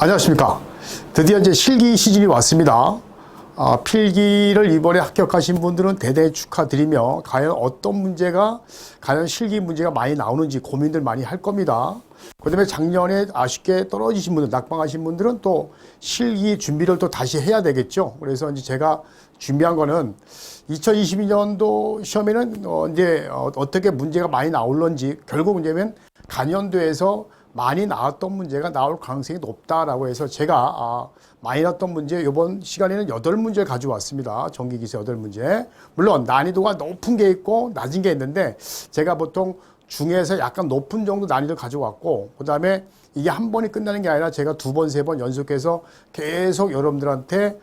안녕하십니까. 드디어 이제 실기 시즌이 왔습니다. 필기를 이번에 합격하신 분들은 대단히 축하드리며, 과연 실기 문제가 많이 나오는지 고민들 많이 할 겁니다. 그 다음에 작년에 아쉽게 떨어지신 분들, 낙방하신 분들은 또 실기 준비를 또 다시 해야 되겠죠. 그래서 이제 제가 준비한 거는 2022년도 시험에는 어떻게 문제가 많이 나올런지, 결국 문제면 간연도에서 많이 나왔던 문제가 나올 가능성이 높다라고 해서 제가 많이 나왔던 문제 이번 시간에는 8문제를 가져왔습니다. 전기기사 8문제. 물론 난이도가 높은 게 있고 낮은 게 있는데 제가 보통 중에서 약간 높은 정도 난이도를 가져왔고, 그 다음에 이게 한 번이 끝나는 게 아니라 제가 2번, 3번 연속해서 계속 여러분들한테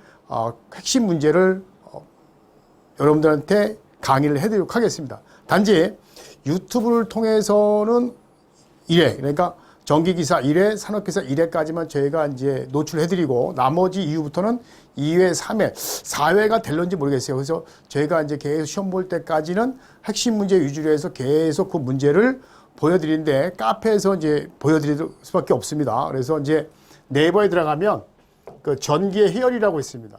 핵심 문제를 여러분들한테 강의를 해드리도록 하겠습니다. 단지 유튜브를 통해서는 1회, 그러니까 전기기사 1회, 산업기사 1회까지만 저희가 이제 노출해드리고, 나머지 이후부터는 2회, 3회, 4회가 될런지 모르겠어요. 그래서 저희가 이제 계속 시험 볼 때까지는 핵심 문제 위주로 해서 계속 그 문제를 보여드리는데, 카페에서 이제 보여드릴 수밖에 없습니다. 그래서 이제 네이버에 들어가면 그 전기의 희열이라고 있습니다.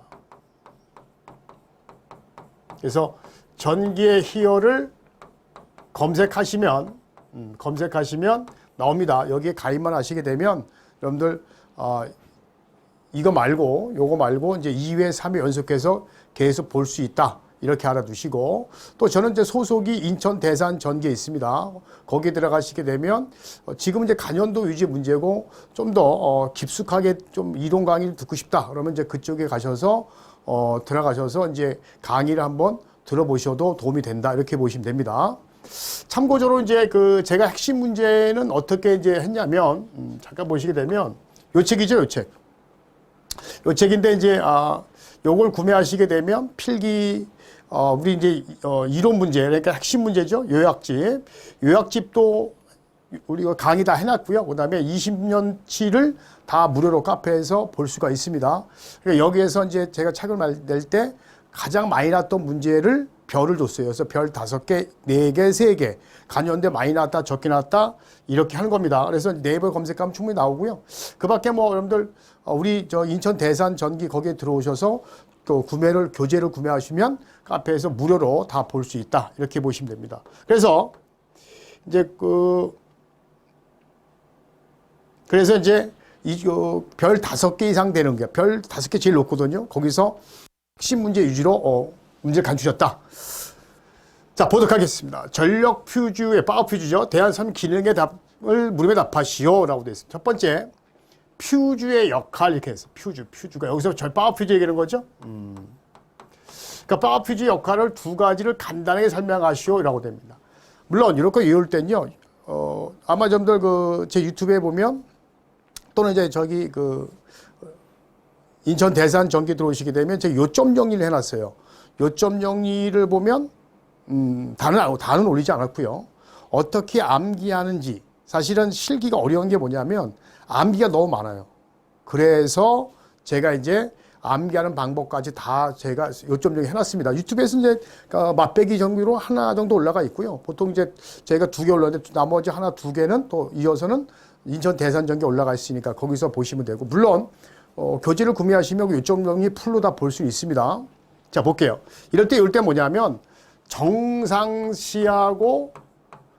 그래서 전기의 희열을 검색하시면 나옵니다. 여기에 가입만 하시게 되면 여러분들 이거 말고 요거 말고 이제 2회, 3회 연속해서 계속 볼 수 있다. 이렇게 알아두시고, 또 저는 이제 소속이 인천 대산 전기에 있습니다. 거기에 들어가시게 되면 지금 이제 간연도 위주 문제고 좀 더 깊숙하게 좀 이론 강의를 듣고 싶다. 그러면 이제 그쪽에 가셔서 들어가셔서 이제 강의를 한번 들어보셔도 도움이 된다. 이렇게 보시면 됩니다. 참고적으로 이제 제가 핵심 문제는 어떻게 이제 했냐면, 잠깐 보시게 되면 요 책이죠, 요 책. 요 책인데 이제 요걸 구매하시게 되면 필기 우리 이제 이론 문제, 그러니까 핵심 문제죠. 요약집도 우리가 강의 다 해놨고요. 그다음에 20년치를 다 무료로 카페에서 볼 수가 있습니다. 그러니까 여기에서 이제 제가 책을 낼 때 가장 많이 났던 문제를 별을 줬어요. 그래서 별 5개, 4개, 3개. 간연대 많이 나왔다, 적게 나왔다, 이렇게 하는 겁니다. 그래서 네이버 검색하면 충분히 나오고요. 그 밖에 뭐 여러분들, 우리 인천 대산 전기 거기에 들어오셔서 또 교재를 구매하시면 카페에서 무료로 다 볼 수 있다. 이렇게 보시면 됩니다. 그래서 이제 별 5개 이상 되는 게, 별 5개 제일 높거든요. 거기서 핵심 문제 위주로 문제를 간주셨다. 자, 보도록 하겠습니다. 전력 퓨즈의 파워 퓨즈죠. 대한선 기능의 답을 물음에 답하시오 라고 되어 있습니다. 첫 번째, 퓨즈의 역할, 이렇게 해서 퓨즈가 여기서 파워 퓨즈 얘기하는 거죠. 그러니까 파워 퓨즈 역할을 2가지를 간단하게 설명하시오 라고 됩니다. 물론 이렇게 외울 때는요, 아마 여러분들 제 유튜브에 보면, 또는 이제 인천 대산 전기 들어오시게 되면 제가 요점 정리를 해놨어요. 요점 정리를 보면 다는 올리지 않았고요. 어떻게 암기하는지, 사실은 실기가 어려운 게 뭐냐면 암기가 너무 많아요. 그래서 제가 이제 암기하는 방법까지 다 제가 요점 정리 해놨습니다. 유튜브에서 이제 맛배기 정리로 하나 정도 올라가 있고요. 보통 이제 제가 2개 올랐는데 나머지 하나 2개는 또 이어서는 인천 대산 전기 올라가 있으니까 거기서 보시면 되고, 물론 교재를 구매하시면 요점 정리 풀로 다 볼 수 있습니다. 자, 볼게요. 이럴 때 뭐냐면 정상시하고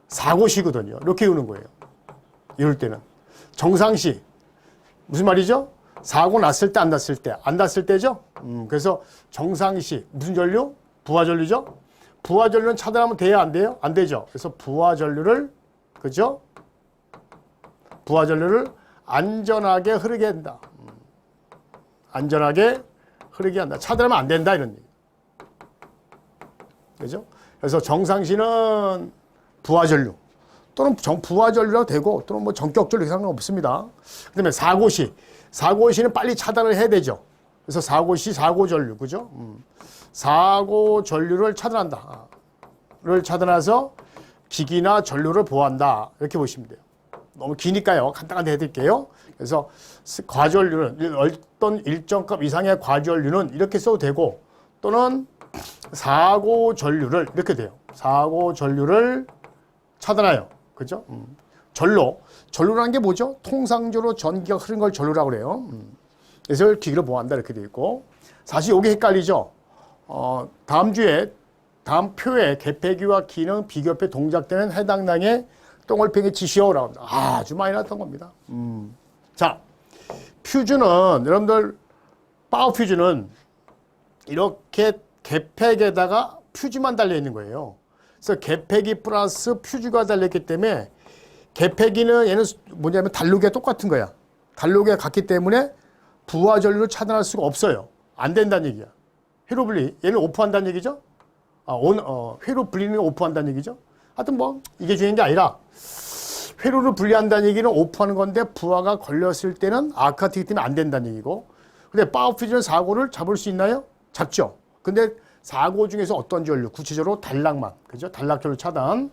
사고시거든요. 이렇게 외우는 거예요. 이럴 때는 정상시 무슨 말이죠? 사고 났을 때, 안 났을 때, 안 났을 때죠. 그래서 정상시 무슨 전류? 부하전류죠. 부하전류는 차단하면 돼요, 안 돼요? 안 되죠. 그래서 부하전류를, 그죠? 부하전류를 안전하게 흐르게 한다. 안전하게 흐르게 한다. 차단하면 안 된다, 이런 얘기. 그죠? 그래서 정상시는 부하전류, 또는 부하전류라도 되고, 또는 뭐 전격전류 상관없습니다. 그 다음에 사고시는 빨리 차단을 해야 되죠. 그래서 사고전류, 그죠? 사고전류를 차단한다. 를 차단해서 기기나 전류를 보호한다. 이렇게 보시면 돼요. 너무 기니까요. 간단하게 해드릴게요. 그래서 과전류는 어떤 일정 값 이상의 과전류는 이렇게 써도 되고, 또는 사고전류를 이렇게 돼요. 사고전류를 차단하여, 그죠? 전류라는 게 뭐죠? 통상적으로 전기가 흐르는 걸 전류라고 그래요. 그래서 이걸 기기로 보호한다 이렇게 돼 있고, 사실 이게 헷갈리죠. 다음 표에 개폐기와 기능 비교표 동작되는 해당 낭의 똥을팽이 지시오라고 합니다. 아주 많이 나왔던 겁니다. 자, 퓨즈는 여러분들 파워 퓨즈는 이렇게 개폐기에다가 퓨즈만 달려 있는 거예요. 그래서 개폐기 플러스 퓨즈가 달렸기 때문에 개폐기는 얘는 뭐냐면 단로기가 똑같은 거야. 단로기가 같기 때문에 부하 전류를 차단할 수가 없어요. 안 된다는 얘기야. 회로 분리. 얘는 오프한다는 얘기죠. 회로 분리는 오프한다는 얘기죠. 하여튼 뭐 이게 중요한 게 아니라 회로를 분리한다는 얘기는 오프하는 건데 부하가 걸렸을 때는 아크가 되기 때문에 안 된다는 얘기고, 근데 파워 퓨즈는 사고를 잡을 수 있나요? 잡죠. 근데 사고 중에서 어떤 전류? 구체적으로 단락만, 그죠? 단락 전류 차단.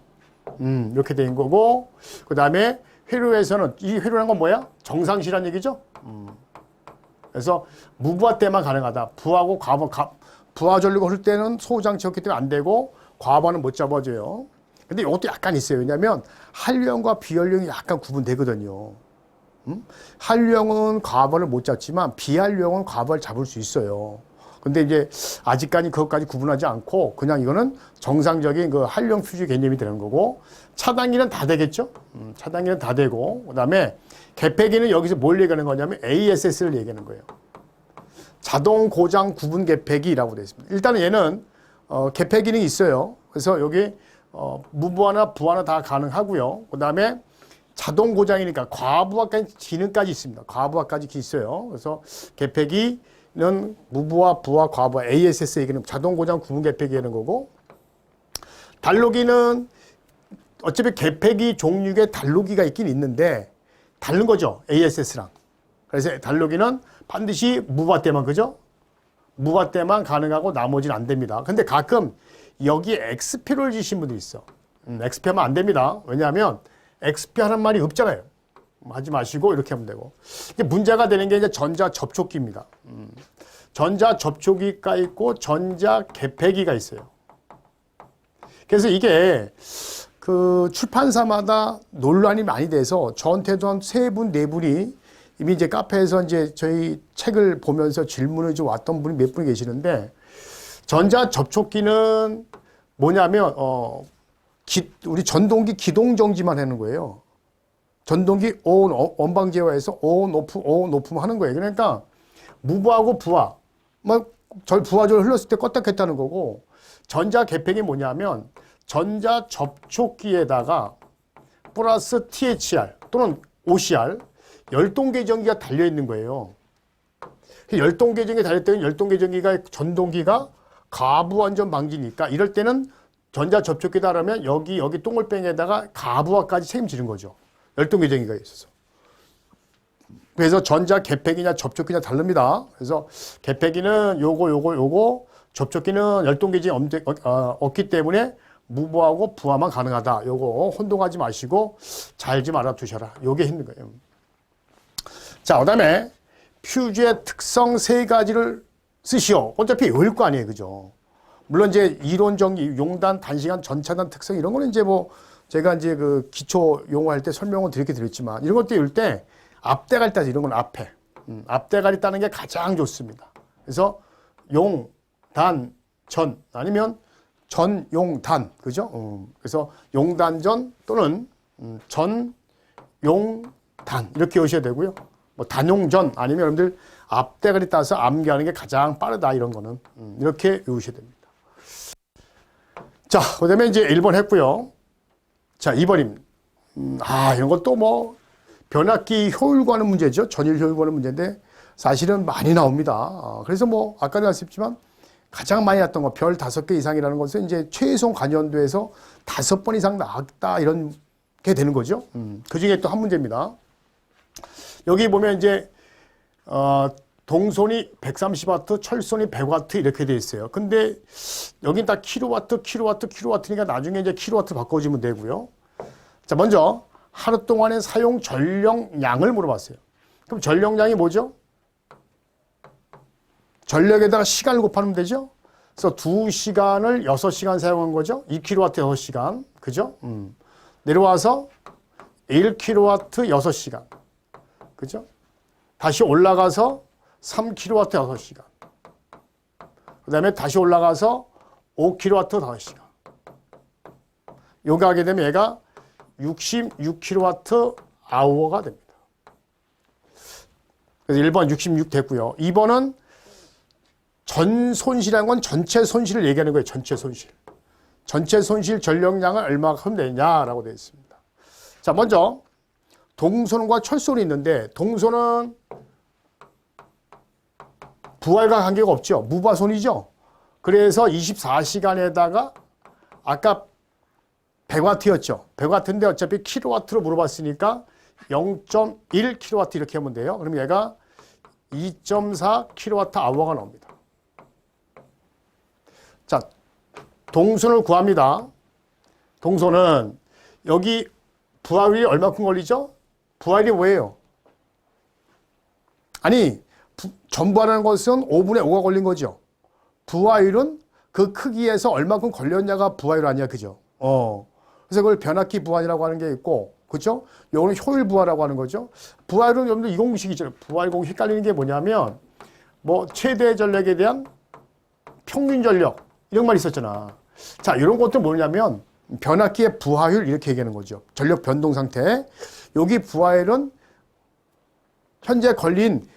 이렇게 된 거고, 그 다음에 회로에서는 이 회로라는 건 뭐야? 정상시란 얘기죠. 그래서 무부하 때만 가능하다. 부하고 부하 전류가 흐를 때는 소장치였기 때문에 안 되고 과부하는 못 잡아줘요. 근데 이것도 약간 있어요. 왜냐하면 한류형과 비한류형이 약간 구분되거든요. 한류형은 과부하를 못 잡지만 비한류형은 과부하를 잡을 수 있어요. 근데 이제 아직까지 그것까지 구분하지 않고 그냥 이거는 정상적인 그 한류형 퓨즈 개념이 되는 거고, 차단기는 다 되겠죠. 차단기는 다 되고, 그다음에 개폐기는 여기서 뭘 얘기하는 거냐면 ASS를 얘기하는 거예요. 자동 고장 구분 개폐기라고 되어 있습니다. 일단은 얘는 개폐 기능이 있어요. 그래서 여기 무부하나 부하나 다 가능하고요. 그다음에 자동 고장이니까 과부하까지 기능까지 있습니다. 과부하까지 있어요. 그래서 개폐기는 무부하, 부하, 과부하, ASS 얘기는 자동 고장 구분 개폐기 하는 거고, 단로기는 어차피 개폐기 종류의 단로기가 있긴 있는데 다른 거죠. ASS랑. 그래서 단로기는 반드시 무부하 때만, 그죠? 무부하 때만 가능하고 나머지는 안 됩니다. 근데 가끔 여기에 XP를 지신 분들이 있어. XP 하면 안 됩니다. 왜냐하면 XP 하는 말이 없잖아요. 하지 마시고 이렇게 하면 되고. 이게 문제가 되는 게 이제 전자 접촉기입니다. 전자 접촉기가 있고 전자 개폐기가 있어요. 그래서 이게 그 출판사마다 논란이 많이 돼서 저한테도 한 3분, 4분이 이미 이제 카페에서 이제 저희 책을 보면서 질문을 좀 왔던 분이 몇 분 계시는데, 전자 접촉기는 뭐냐면 우리 전동기 기동 정지만 하는 거예요. 전동기 온 원방 제어해서 온 오프 하는 거예요. 그러니까 무부하고 부하, 부하절 흘렀을 때 껐다 켰다는 거고, 전자 개폐기 뭐냐면 전자 접촉기에다가 플러스 THR 또는 OCR 열동계전기가 달려있는 거예요. 열동계전기가 달려있다면 열동계전기가 전동기가 가부안전 방지니까 이럴 때는 전자 접촉기다 그러면 여기 똥을뺑에다가 가부하까지 책임지는 거죠. 열동계전기가 있어서. 그래서 전자 개폐기냐 접촉기냐 다릅니다. 그래서 개폐기는 요거 접촉기는 열동계전이 없기 때문에 무부하고 부하만 가능하다. 요거 혼동하지 마시고 잘 좀 알아두셔라. 요게 힘든 거예요. 자, 그 다음에 퓨즈의 특성 3가지를 쓰시오. 어차피 외울 거 아니에요. 그죠? 물론 이제 이론적 용단, 단시간, 전차단 특성 이런 거는 이제 뭐 제가 이제 그 기초 용어할 때 설명을 드리게 드렸지만 이런 것도 외울 때 앞대가리 따지 이런 건 앞에. 앞대가리 따는 게 가장 좋습니다. 그래서 용, 단, 전 아니면 전, 용, 단. 그죠? 그래서 용단전 또는 전, 용, 단. 이렇게 오셔야 되고요. 뭐 단용전 아니면 여러분들 앞대가리 따서 암기하는 게 가장 빠르다. 이런 거는 이렇게 외우셔야 됩니다. 자, 그 다음에 이제 1번 했고요. 자, 2번입니다. 이런 것도 뭐 변압기 효율 관한 문제죠. 전일 효율 관한 문제인데 사실은 많이 나옵니다. 그래서 뭐 아까도 말씀했지만 가장 많이 났던 거 별 5개 이상이라는 것은 이제 최소 관연도에서 5번 이상 나왔다 이런 게 되는 거죠. 그 중에 또 한 문제입니다. 여기 보면 이제 동선이 130W, 철선이 100W 이렇게 돼 있어요. 근데 여긴 다 킬로와트니까 나중에 이제 킬로와트 바꿔주면 되고요. 자, 먼저 하루 동안의 사용 전력량을 물어봤어요. 그럼 전력량이 뭐죠? 전력에다가 시간을 곱하면 되죠? 그래서 2시간을 6시간 사용한 거죠? 2kW 6시간. 그죠? 내려와서 1kW 6시간. 그죠? 다시 올라가서 3kW 6시간. 그 다음에 다시 올라가서 5kW 5시간. 요거 하게 되면 얘가 66kWh가 됩니다. 그래서 1번 66 됐고요. 2번은 전 손실이라는 건 전체 손실을 얘기하는 거예요. 전체 손실. 전체 손실 전력량을 얼마큼 되냐라고 되어 있습니다. 자, 먼저 동선과 철선이 있는데 동선은 부하율과 관계가 없죠. 무부하손이죠. 그래서 24시간에다가 아까 100W였죠. 100W인데 어차피 킬로와트로 물어봤으니까 0.1kW 이렇게 하면 돼요. 그럼 얘가 2.4kWh가 나옵니다. 자, 동선을 구합니다. 동선은 여기 부하율이 얼마큼 걸리죠? 부하율이 뭐예요? 아니, 전부하라는 것은 5분의 5가 걸린 거죠. 부하율은 그 크기에서 얼마큼 걸렸냐가 부하율 아니야, 그죠? 그래서 그걸 변압기 부하율이라고 하는 게 있고, 그죠? 요거는 효율 부하라고 하는 거죠. 부하율은 여러분들 이 공식이죠. 부하율 공식 헷갈리는 게 뭐냐면, 뭐 최대 전력에 대한 평균 전력 이런 말 있었잖아. 자, 이런 것도 뭐냐면 변압기의 부하율 이렇게 얘기하는 거죠. 전력 변동 상태. 여기 부하율은 현재 걸린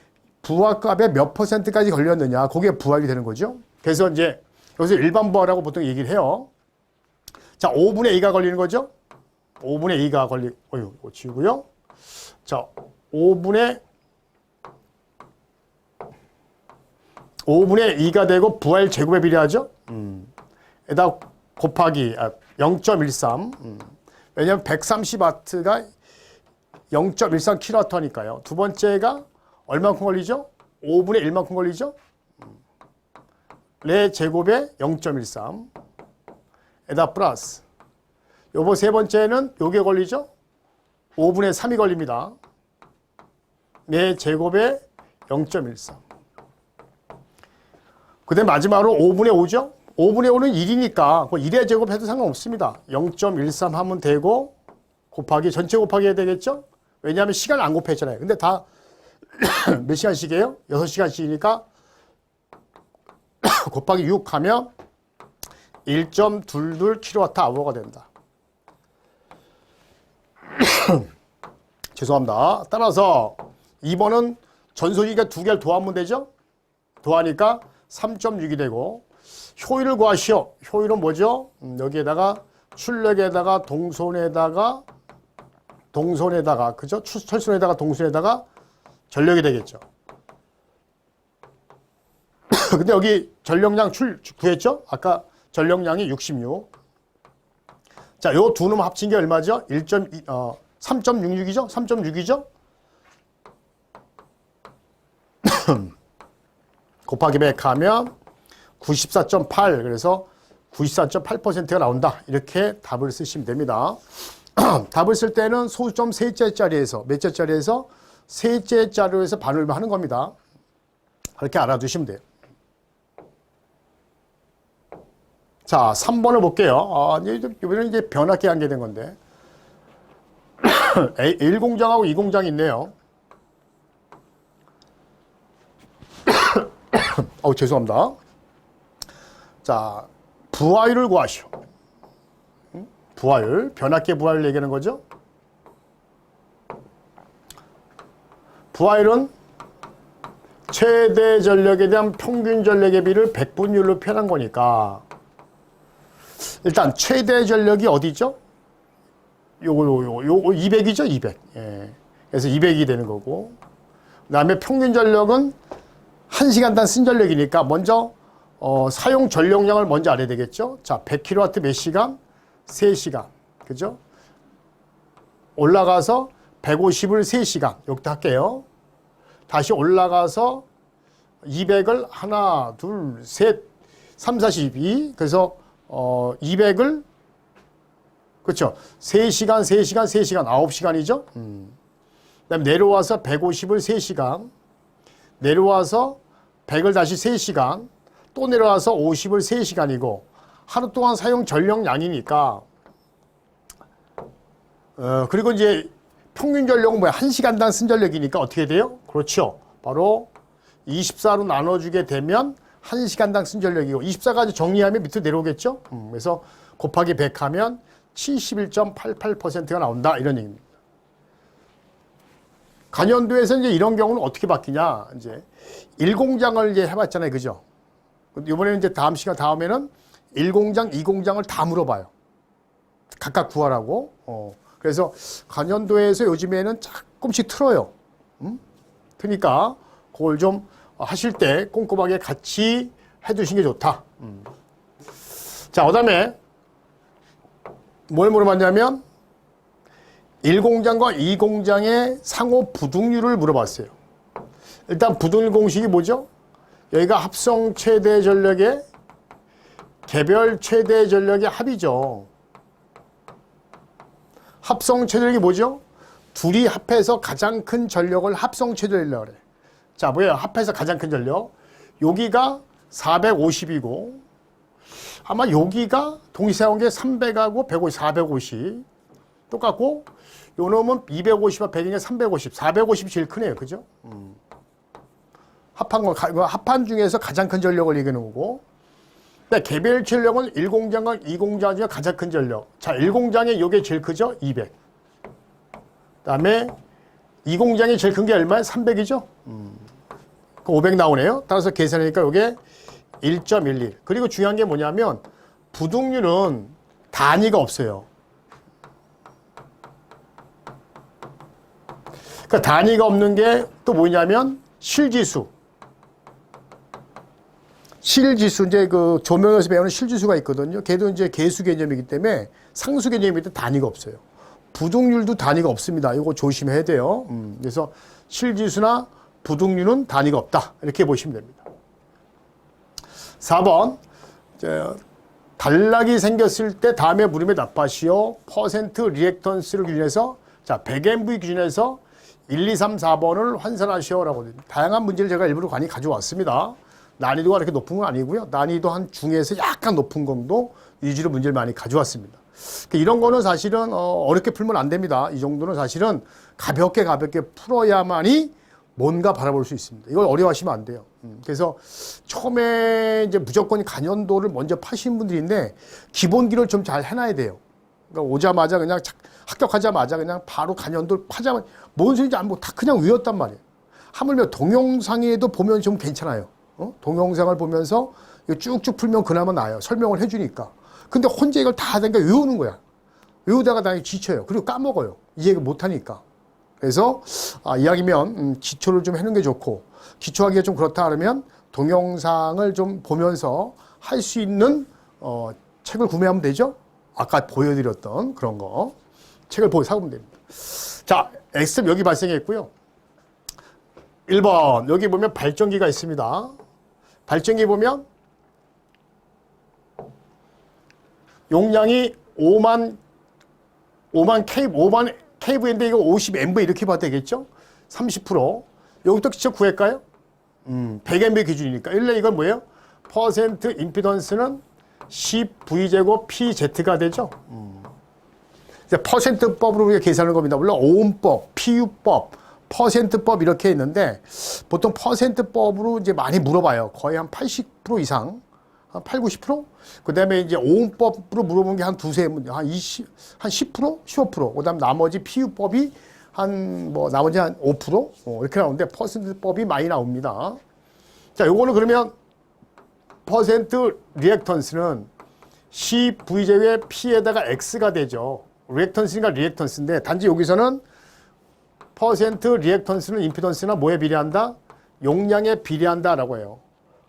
부하값의 몇 %까지 걸렸느냐, 그게 부하율이 되는 거죠. 그래서 이제 여기서 일반 부하라고 보통 얘기를 해요. 자, 5분의 2가 걸리는 거죠. 5분의 2가 이거 지우고요. 자, 5분의 2가 되고 부하율 제곱에 비례하죠. 에다 곱하기 0.13. 왜냐하면 130W가 0.13kWh니까요. 두 번째가 얼마큼 걸리죠? 5분의 1만큼 걸리죠? 레 제곱에 0.13. 에다 플러스. 요거 세 번째는 요게 걸리죠? 5분의 3이 걸립니다. 레 제곱에 0.13. 그 다음에 마지막으로 5분의 5죠? 5분의 5는 1이니까 1의 제곱 해도 상관없습니다. 0.13 하면 되고 곱하기 전체 곱하기 해야 되겠죠? 왜냐하면 시간을 안 곱했잖아요. 근데 다 몇 시간씩이에요? 6시간씩이니까 곱하기 6 하면 1.22kWh가 된다. 죄송합니다. 따라서 2번은 전소기가 두 개를 더하면 되죠? 더하니까 3.6이 되고 효율을 구하시오. 효율은 뭐죠? 여기에다가 출력에다가 동선에다가 그죠? 철선에다가 동선에다가 전력이 되겠죠. 근데 여기 전력량 구했죠? 아까 전력량이 66. 자, 요 두 놈 합친 게 얼마죠? 3.66이죠? 3.6이죠? 곱하기 100 하면 94.8. 그래서 94.8%가 나온다. 이렇게 답을 쓰시면 됩니다. 답을 쓸 때는 소수점 셋째 자리에서 몇째 자리에서 셋째 자리에서 반을 하는 겁니다. 그렇게 알아두시면 돼요. 자, 3번을 볼게요. 이번에는 이제 변압기 관계된 건데 1공장하고 2공장이 있네요. 죄송합니다. 자, 부하율을 구하시오. 부하율, 변압기의 부하율 얘기하는 거죠. 부하율은 최대 전력에 대한 평균 전력의 비를 100분율로 표현한 거니까 일단 최대 전력이 어디죠? 요거 200이죠, 200. 예. 그래서 200이 되는 거고. 그다음에 평균 전력은 1시간당 쓴 전력이니까 먼저 사용 전력량을 먼저 알아야 되겠죠. 자, 100kW 몇 시간? 3시간. 그죠? 올라가서 150을 3시간. 여기다 할게요. 다시 올라가서 200을 하나, 둘, 셋, 3, 42. 그래서 200을 그렇죠. 3시간, 3시간, 3시간, 9시간이죠. 그다음에 내려와서 150을 3시간. 내려와서 100을 다시 3시간. 또 내려와서 50을 3시간이고 하루 동안 사용 전력량이니까 그리고 이제 평균 전력은 뭐야? 1시간당 쓴 전력이니까 어떻게 돼요? 그렇죠. 바로 24로 나눠주게 되면 1시간당 쓴 전력이고 24까지 정리하면 밑으로 내려오겠죠? 그래서 곱하기 100 하면 71.88%가 나온다. 이런 얘기입니다. 간연도에서 이제 이런 경우는 어떻게 바뀌냐? 이제 1공장을 이제 해봤잖아요. 그죠? 이번에는 이제 다음 시간 다음에는 1공장, 2공장을 다 물어봐요. 각각 구하라고. 그래서 간연도에서 요즘에는 조금씩 틀어요. 그러니까 그걸 좀 하실 때 꼼꼼하게 같이 해두시는 게 좋다. 자, 그 다음에 뭘 물어봤냐면 1공장과 2공장의 상호 부등률을 물어봤어요. 일단 부등률 공식이 뭐죠? 여기가 합성 최대 전력의 개별 최대 전력의 합이죠. 합성 최대력이 뭐죠? 둘이 합해서 가장 큰 전력을 합성 최대력이라고 그래. 자, 뭐예요? 합해서 가장 큰 전력. 여기가 450이고 아마 여기가 동시에 게 300하고 150, 450 똑같고 요 놈은 250과 100이니까 350, 450이 제일 크네요. 그죠? 합한 중에서 가장 큰 전력을 얘기하는 거고. 근데 개별 전력은 1공장과 2공장 중에 가장 큰 전력. 자, 1공장에 요게 제일 크죠? 200. 그다음에 2공장이 제일 큰 게 얼마예요? 300이죠? 500 나오네요. 따라서 계산하니까 요게 1.11. 그리고 중요한 게 뭐냐면 부등률은 단위가 없어요. 그러니까 단위가 없는 게 또 뭐냐면 실지수. 실지수, 이제 그 조명에서 배우는 실지수가 있거든요. 걔도 이제 계수 개념이기 때문에 상수 개념이기 때문에 단위가 없어요. 부등률도 단위가 없습니다. 이거 조심해야 돼요. 그래서 실지수나 부등률은 단위가 없다. 이렇게 보시면 됩니다. 4번. 단락이 생겼을 때 다음에 물음에 답하시오. 퍼센트 리액턴스를 기준해서 자, 100MV 기준해서 1, 2, 3, 4번을 환산하시오라고. 다양한 문제를 제가 일부러 많이 가져왔습니다. 난이도가 그렇게 높은 건 아니고요. 난이도 한 중에서 약간 높은 정도 위주로 문제를 많이 가져왔습니다. 이런 거는 사실은 어렵게 풀면 안 됩니다. 이 정도는 사실은 가볍게 풀어야만이 뭔가 바라볼 수 있습니다. 이걸 어려워하시면 안 돼요. 그래서 처음에 이제 무조건 간연도를 먼저 파시는 분들인데 기본기를 좀 잘 해놔야 돼요. 그러니까 오자마자 그냥 합격하자마자 그냥 바로 간연도를 파자마자 뭔 소리인지 안 보고 다 그냥 외웠단 말이에요. 하물며 동영상에도 보면 좀 괜찮아요. 동영상을 보면서 쭉쭉 풀면 그나마 나아요. 설명을 해주니까. 근데 혼자 이걸 다 하니까 외우는 거야. 외우다가 나중에 지쳐요. 그리고 까먹어요. 이해를 못하니까. 그래서 이왕이면 기초를 좀 해놓은 게 좋고 기초하기가 좀 그렇다 그러면 동영상을 좀 보면서 할 수 있는 책을 구매하면 되죠. 아까 보여드렸던 그런 거. 책을 사보면 됩니다. 자, X 여기 발생했고요. 1번 여기 보면 발전기가 있습니다. 발전기 보면 용량이 5만 kV인데 이거 50MV 이렇게 봐도 되겠죠? 30%. 여기부터 직접 구할까요? 100MV 기준이니까. 일레 이건 뭐예요? 퍼센트 임피던스는 10V제곱 PZ가 되죠? 이제 퍼센트법으로 우리가 계산하는 겁니다. 물론 오음법, PU법, 퍼센트법 이렇게 있는데 보통 퍼센트법으로 이제 많이 물어봐요. 거의 한 80% 이상. 한 8, 90%? 그 다음에 이제 오음법으로 물어보는 게 한 두세 문제, 한 10%? 15%? 그 다음 나머지 PU법이 나머지 한 5%? 이렇게 나오는데 퍼센트법이 많이 나옵니다. 자, 요거는 그러면 퍼센트 리액턴스는 CV제외 P에다가 X가 되죠. 리액턴스니까 리액턴스인데 단지 여기서는 퍼센트 리액턴스는 임피던스나 뭐에 비례한다? 용량에 비례한다라고 해요.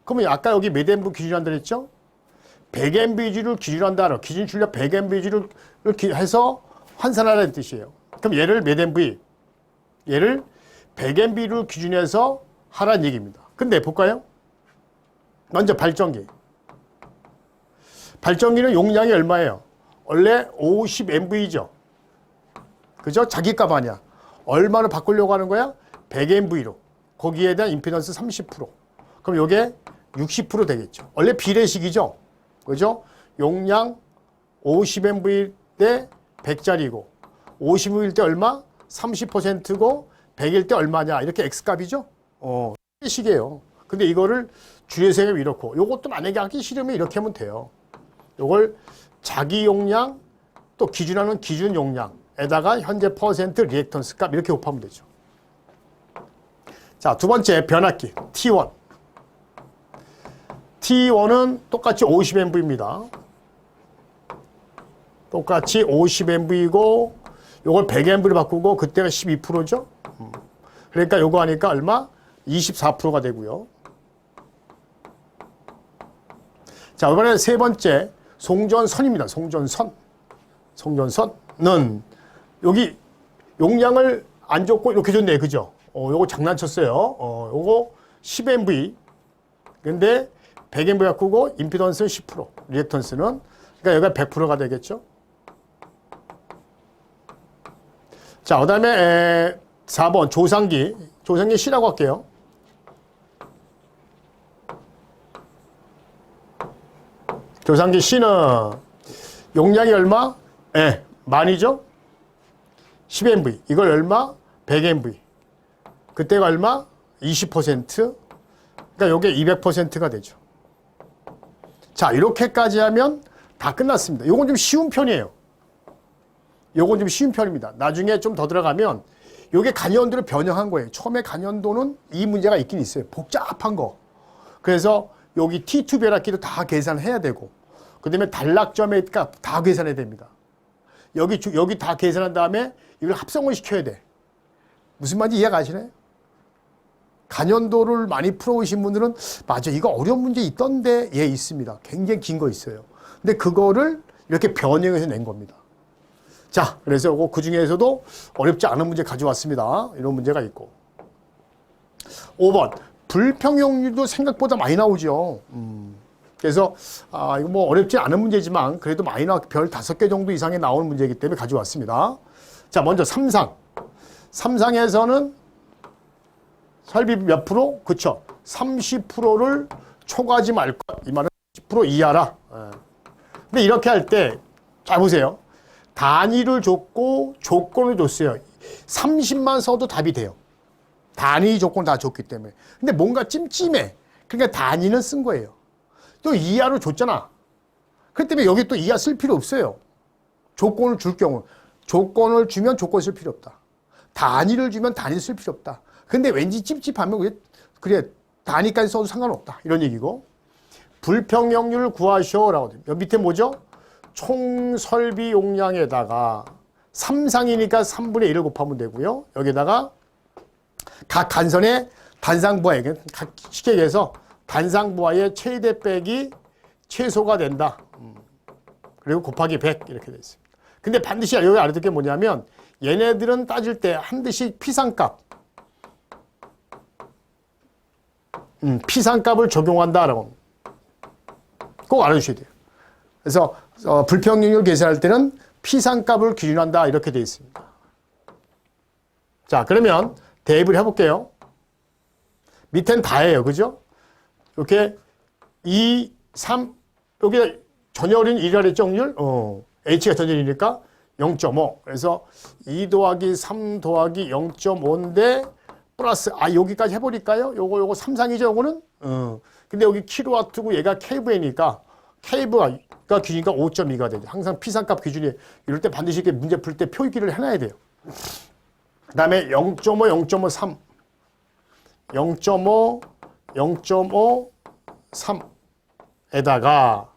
그러면 아까 여기 몇 MV 기준한다 그랬죠? 100MV를 기준한다. 기준 출력 100MV를 해서 환산하라는 뜻이에요. 그럼 얘를 몇 MV? 얘를 100MV를 기준해서 하라는 얘기입니다. 근데 볼까요? 먼저 발전기. 발전기는 용량이 얼마예요? 원래 50MV죠. 그죠? 자기 값 아니야. 얼마로 바꾸려고 하는 거야? 100MV로. 거기에 대한 임피던스 30%. 그럼 이게 60% 되겠죠. 원래 비례식이죠. 그죠? 용량 50MV일 때 100짜리고 50MV일 때 얼마? 30%고 100일 때 얼마냐 이렇게 X값이죠. 식이에요. 근데 이거를 줄여서 하면 이렇고 요것도 만약에 하기 싫으면 이렇게 하면 돼요. 요걸 자기 용량 또 기준하는 기준 용량에다가 현재 퍼센트 리액턴스 값 이렇게 곱하면 되죠. 자, 두 번째 변압기 T1. T1은 똑같이 50MV입니다. 똑같이 50MV고 요걸 100MV로 바꾸고 그때가 12%죠. 그러니까 요거 하니까 얼마? 24%가 되고요. 자, 이번에 세 번째 송전선입니다. 송전선. 송전선은 여기 용량을 안 줬고 이렇게 줬네. 그죠? 요거 장난쳤어요. 요거 10MV. 근데 100MV 바꾸고 임피던스는 10%. 리액턴스는 그러니까 여기가 100%가 되겠죠. 자, 그 다음에 4번 조상기. 조상기 C라고 할게요. 조상기 C는 용량이 얼마? 만이죠? 10MV. 이걸 얼마? 100MV. 그때가 얼마? 20%. 그러니까 요게 200%가 되죠. 자, 이렇게까지 하면 다 끝났습니다. 요건 좀 쉬운 편이에요. 요건 좀 쉬운 편입니다. 나중에 좀 더 들어가면 요게 간연도를 변형한 거예요. 처음에 간연도는 이 문제가 있긴 있어요. 복잡한 거. 그래서 여기 T2 변압기도 다 계산해야 되고 그 다음에 단락점의 값 다 계산해야 됩니다. 여기 다 계산한 다음에 이걸 합성을 시켜야 돼. 무슨 말인지 이해가 가시나요? 간연도를 많이 풀어오신 분들은 맞아, 이거 어려운 문제 있던데. 예, 있습니다. 굉장히 긴 거 있어요. 근데 그거를 이렇게 변형해서 낸 겁니다. 자, 그래서 그 중에서도 어렵지 않은 문제 가져왔습니다. 이런 문제가 있고. 5번 불평형률도 생각보다 많이 나오죠. 그래서 이거 뭐 어렵지 않은 문제지만 그래도 많이 별 5개 정도 이상이 나오는 문제이기 때문에 가져왔습니다. 자, 먼저 3상. 3상에서는 설비비 몇 프로? 그쵸. 30%를 초과하지 말 것. 이 말은 10% 이하라. 근데 이렇게 할 때, 잘 보세요. 단위를 줬고 조건을 줬어요. 30만 써도 답이 돼요. 단위 조건 다 줬기 때문에. 근데 뭔가 찜찜해. 그러니까 단위는 쓴 거예요. 또 이하로 줬잖아. 그렇기 때문에 여기 또 이하 쓸 필요 없어요. 조건을 줄 경우. 조건을 주면 조건 쓸 필요 없다. 단위를 주면 단위 쓸 필요 없다. 근데 왠지 찝찝하면 그래 단위까지 써도 상관없다. 이런 얘기고. 불평형률을 구하시오라고. 여기 밑에 뭐죠? 총 설비 용량에다가 3상이니까 3분의 1을 곱하면 되고요. 여기다가 각 간선의 단상부하에, 각 쉽게 얘기해서 단상부하의 최대 빼기 최소가 된다. 그리고 곱하기 100 이렇게 되어 있습니다. 근데 반드시 여기 알아둘 게 뭐냐면 얘네들은 따질 때 한듯이 피상값, 피상값을 적용한다라고 꼭 알아주셔야 돼요. 그래서 불평형률 계산할 때는 피상값을 기준한다 이렇게 되어 있습니다. 자, 그러면 대입을 해볼게요. 밑엔 다예요. 그죠? 이렇게 2, 3, 여기 전열인 1이라 했죠, 확률? H가 전열이니까 0.5. 그래서 2 더하기 3 더하기 0.5인데 플러스, 여기까지 해버릴까요? 요거 3상이죠, 요거는? 근데 여기 킬로와트고 얘가 KV니까 KV가 기준이니까 5.2가 되죠. 항상 피상값 기준이 이럴 때 반드시 이렇게 문제 풀 때 표기를 해놔야 돼요. 그 다음에 0.5, 0.5, 3. 0.5, 0.5, 3에다가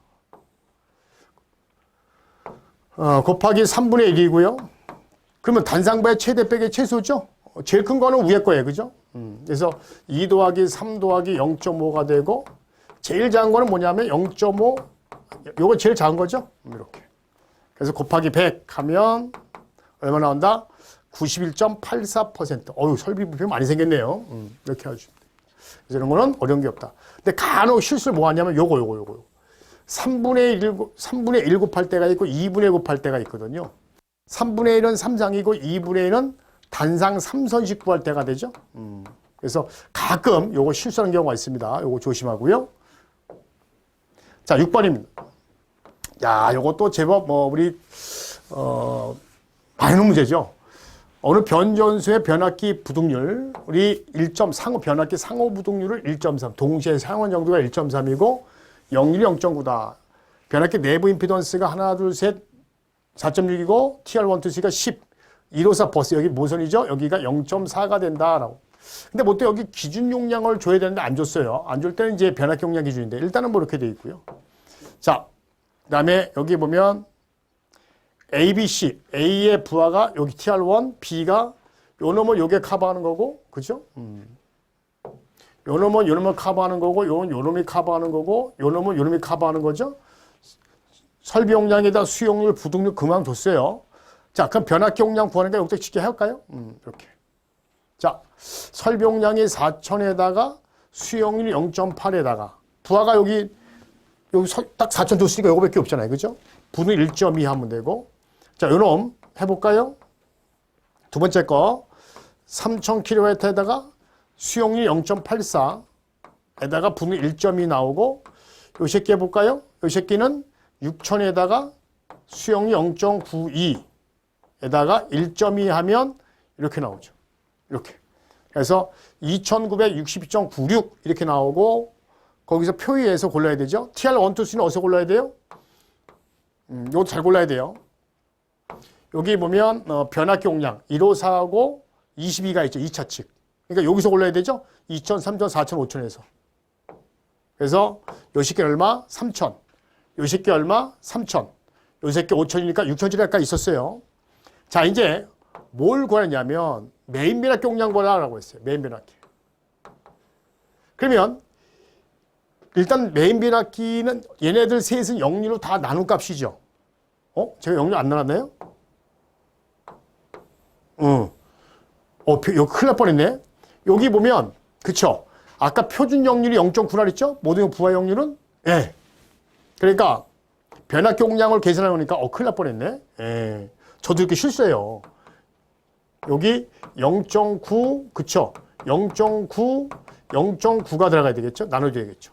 곱하기 3분의 1이고요. 그러면 단상부의 최대 빼기 최소죠? 제일 큰 거는 위에 거예요. 그죠? 그래서 2 더하기 3 더하기 0.5가 되고 제일 작은 거는 뭐냐면 0.5 요거 제일 작은 거죠? 이렇게. 그래서 곱하기 100 하면 얼마 나온다? 91.84%. 어휴, 설비 부피 많이 생겼네요. 이렇게 하시면 돼요. 그래서 이런 거는 어려운 게 없다. 근데 간혹 실수를 뭐 하냐면 요거. 3분의 1 곱할 때가 있고 2분의 1 곱할 때가 있거든요. 3분의 1은 3상이고 2분의 1은 단상 3선식 구할 때가 되죠. 그래서 가끔 요거 실수하는 경우가 있습니다. 요거 조심하고요. 자, 6번입니다. 야, 요것도 제법 우리 많이 하는 문제죠. 어느 변전소의 변압기 부동률, 우리 1.35 변압기 상호 부동률을 1.3, 동시에 상원 정도가 1.3이고 역률이 0.9다. 변압기 내부 임피던스가 하나, 둘, 셋, 4.6이고 TR1, 2, 3가 10. 154 버스 여기 모선이죠? 여기가 0.4가 된다라고. 근데 뭐 또 여기 기준 용량을 줘야 되는데 안 줬어요. 안 줄 때는 이제 변압기 용량 기준인데 일단은 뭐 이렇게 돼 있고요. 자, 그다음에 여기 보면 A, B, C, A의 부하가 여기 TR1, B가 요 놈을 요게 커버하는 거고, 그죠? 요 놈은 커버하는 거고, 요 놈이 커버하는 거고, 요 놈이 커버하는 거죠. 설비 용량에다 수용률, 부동률 그만뒀어요. 자, 그럼 변압기 용량 구하니까 여기서 쉽게 할까요? 이렇게. 자, 설비 용량이 4,000에다가 수용률이 0.8에다가 부하가 여기 딱 4,000 줬으니까 요거밖에 없잖아요. 그죠? 부는 1.2 하면 되고. 자, 요놈 해볼까요? 두 번째 거 3,000kW에다가 수용률 0.84에다가 부는 1.2 나오고 요 새끼 해볼까요? 요 새끼는 6,000에다가 수용률 0.92에다가 1.2 하면 이렇게 나오죠. 이렇게. 그래서 2,962.96 이렇게 나오고 거기서 표의에서 골라야 되죠. TR1, 2, 3는 어디서 골라야 돼요? 이거 잘 골라야 돼요. 여기 보면 변압기 용량 154하고 22가 있죠. 2차 측. 그러니까 여기서 골라야 되죠. 2,000, 3,000, 4,000, 5,000에서. 그래서 요 새끼 얼마? 3,000. 요 새끼 얼마? 3,000. 요 새끼 5,000이니까 6,000짜리가 있었어요. 자, 이제 뭘 구하냐면 메인 변압기 용량 구하라고 했어요. 메인 변압기. 그러면 일단 메인 변압기는 얘네들 셋은 역류로 다 나눈 값이죠. 제가 역류 안 나눴나요? 여기 큰일 날 뻔했네. 여기 보면, 그쵸? 아까 표준 역률이 0.9라 그랬죠? 모든 부하 역률은? 예. 그러니까, 변압기 용량을 계산해보니까, 큰일 날 뻔했네. 예. 저도 이렇게 실수해요. 여기 0.9, 그쵸? 0.9가 들어가야 되겠죠? 나눠줘야겠죠.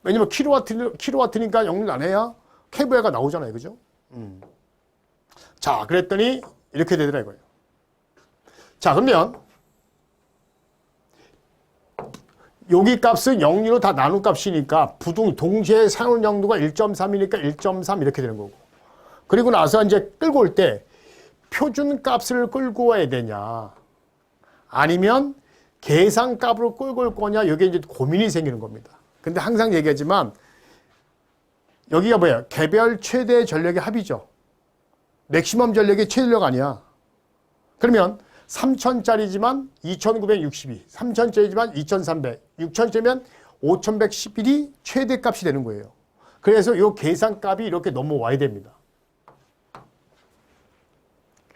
왜냐면 킬로와트니까 역률 안 해야 kV가 나오잖아요. 그죠? 자, 그랬더니 이렇게 되더라고요. 자, 그러면 여기 값은 역류로 다 나눈 값이니까 동시에 상온 정도가 1.3이니까 1.3 이렇게 되는 거고. 그리고 나서 이제 끌고 올 때 표준 값을 끌고 와야 되냐 아니면 계산 값으로 끌고 올 거냐 여기에 이제 고민이 생기는 겁니다. 근데 항상 얘기하지만 여기가 뭐야? 개별 최대 전력의 합이죠. 맥시멈 전력의 최대력 아니야. 그러면 3,000짜리지만 2,962, 3,000짜리지만 2,300, 6,000짜리면 5,111이 최대값이 되는 거예요. 그래서 이 계산값이 이렇게 넘어와야 됩니다.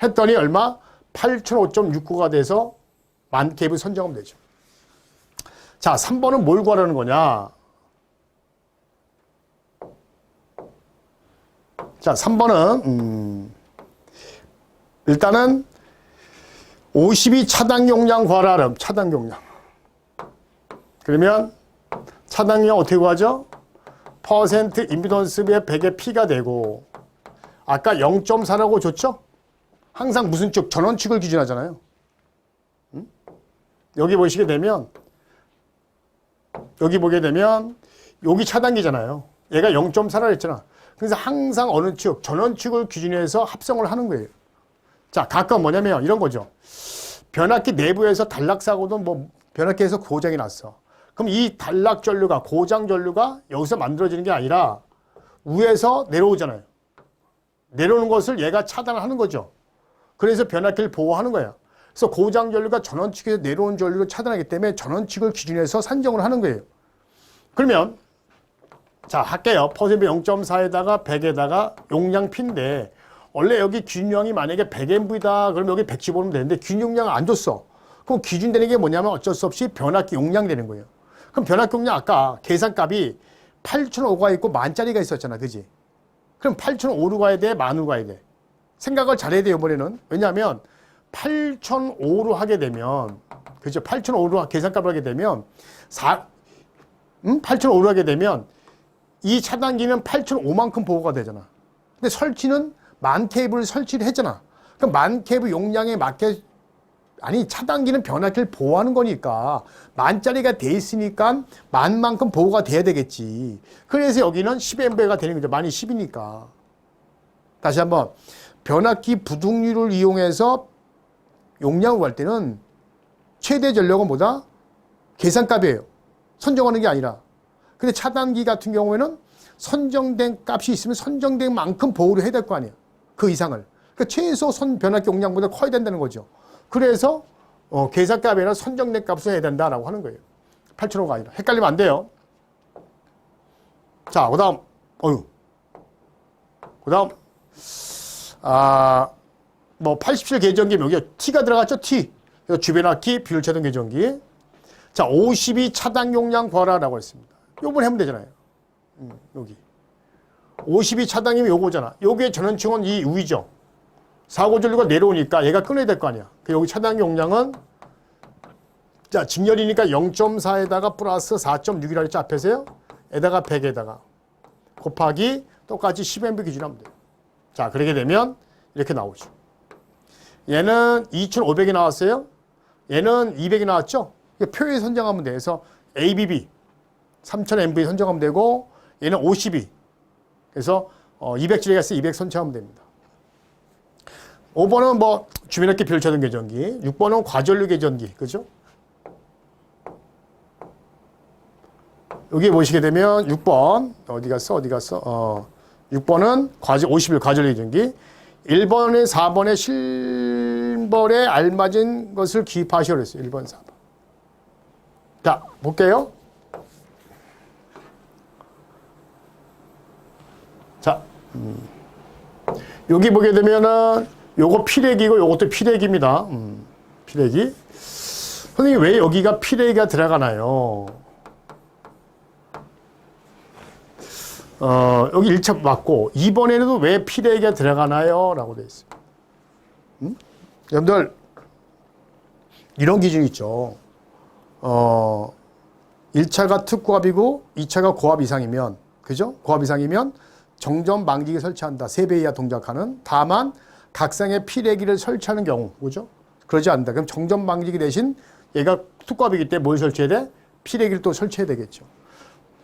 했더니 얼마? 8,005.69가 돼서 만캡을 선정하면 되죠. 자, 3번은 뭘 구하라는 거냐? 자, 3번은 일단은 52 차당 용량 구하라. 차당 용량. 그러면 차당 용량 어떻게 구하죠? 퍼센트 임피던스의 100의 P가 되고 아까 0.4라고 줬죠? 항상 무슨 쪽? 전원축을 기준하잖아요. 여기 보시게 되면 여기 보게 되면 여기 차단기잖아요. 얘가 0.4라 했잖아. 그래서 항상 어느 축? 전원축을 기준해서 합성을 하는 거예요. 자, 가끔 뭐냐면 이런 거죠. 변압기 내부에서 단락사고든 뭐 변압기에서 고장이 났어. 그럼 이 단락 전류가 고장 전류가 여기서 만들어지는 게 아니라 위에서 내려오잖아요. 내려오는 것을 얘가 차단을 하는 거죠. 그래서 변압기를 보호하는 거예요. 그래서 고장 전류가 전원축에서 내려온 전류를 차단하기 때문에 전원축을 기준해서 산정을 하는 거예요. 그러면 자, 할게요. 퍼센트 0.4에다가 100에다가 용량 P인데 원래 여기 기준용량이 만약에 100MV다 그러면 여기 100 집어넣으면 되는데 기준용량을 안 줬어. 그럼 기준되는 게 뭐냐면 어쩔 수 없이 변압기 용량 되는 거예요. 그럼 변압기 용량 아까 계산값이 8,005가 있고 만짜리가 있었잖아. 그지? 그럼 8,005로 가야 돼? 만으로 가야 돼? 생각을 잘해야 돼요. 이번에는. 왜냐하면 8,005로 하게 되면 그죠? 8,005로 계산값을 하게 되면 8,005로 하게 되면 이 차단기는 8,005만큼 보호가 되잖아. 근데 설치는 만 케이블 설치를 했잖아. 그 만케브 용량에 맞게, 아니, 차단기는 변압기를 보호하는 거니까 만짜리가 돼 있으니까 만만큼 보호가 돼야 되겠지. 그래서 여기는 10A가 되는 거죠. 만이 10이니까. 다시 한번, 변압기 부등률을 이용해서 용량을 구할 때는 최대 전력은 뭐다? 계산값이에요. 선정하는 게 아니라. 근데 차단기 같은 경우에는 선정된 값이 있으면 선정된 만큼 보호를 해야 될 거 아니에요. 그 이상을. 그러니까 최소 변압기 용량보다 커야 된다는 거죠. 그래서 계산값이 아니라 선정된 값을 해야 된다라고 하는 거예요. 8,000호가 아니라. 헷갈리면 안 돼요. 자, 그 다음, 그 다음, 87 계정기 여기 T가 들어갔죠? T. 주변압기, 비율차단 계정기. 자, 52 차단 용량 구하라라고 했습니다. 요번 하면 되잖아요. 여기. 52 차단이면 요거잖아. 요게 전원층은 이 위죠. 사고 전류가 내려오니까 얘가 끊어야 될 거 아니야. 여기 차단 용량은, 자, 직렬이니까 0.4에다가 플러스 4.6이라 했죠. 앞에서요. 에다가 100에다가 곱하기 똑같이 10A 기준으로 하면 돼요. 자, 그렇게 되면 이렇게 나오죠. 얘는 2,500이 나왔어요. 얘는 200이 나왔죠. 표에 선정하면 돼요. 그래서 ABB 3000MV 선정하면 되고, 얘는 52. 그래서 200짜리가 있어요. 200 선정하면 됩니다. 5번은 뭐 주변압기 비율차단 계정기, 6번은 과전류 계정기, 그죠? 여기 보시게 되면 6번 어디 갔어? 6번은 51 과전류 계정기, 1번에 4번에 실벌에 알맞은 것을 기입하시라고 했어요. 1번, 4번. 자, 볼게요. 자, 여기 보게 되면은 요거 피레기고 요것도 피레기입니다. 피레기. 선생님, 왜 여기가 피레기가 들어가나요? 여기 1차 맞고 2번에는 왜 피레기가 들어가나요? 라고 되어 있어요. 여러분들 이런 기준이 있죠. 1차가 특고압이고 2차가 고압 이상이면, 그죠? 고압 이상이면 정전 방지기 설치한다. 3배 이하 동작하는. 다만 각상의 피레기를 설치하는 경우, 그죠? 그러지 않는다. 그럼 정전 방지기 대신 얘가 특고압이기 때문에 뭘 설치해야 돼? 피레기를 또 설치해야 되겠죠.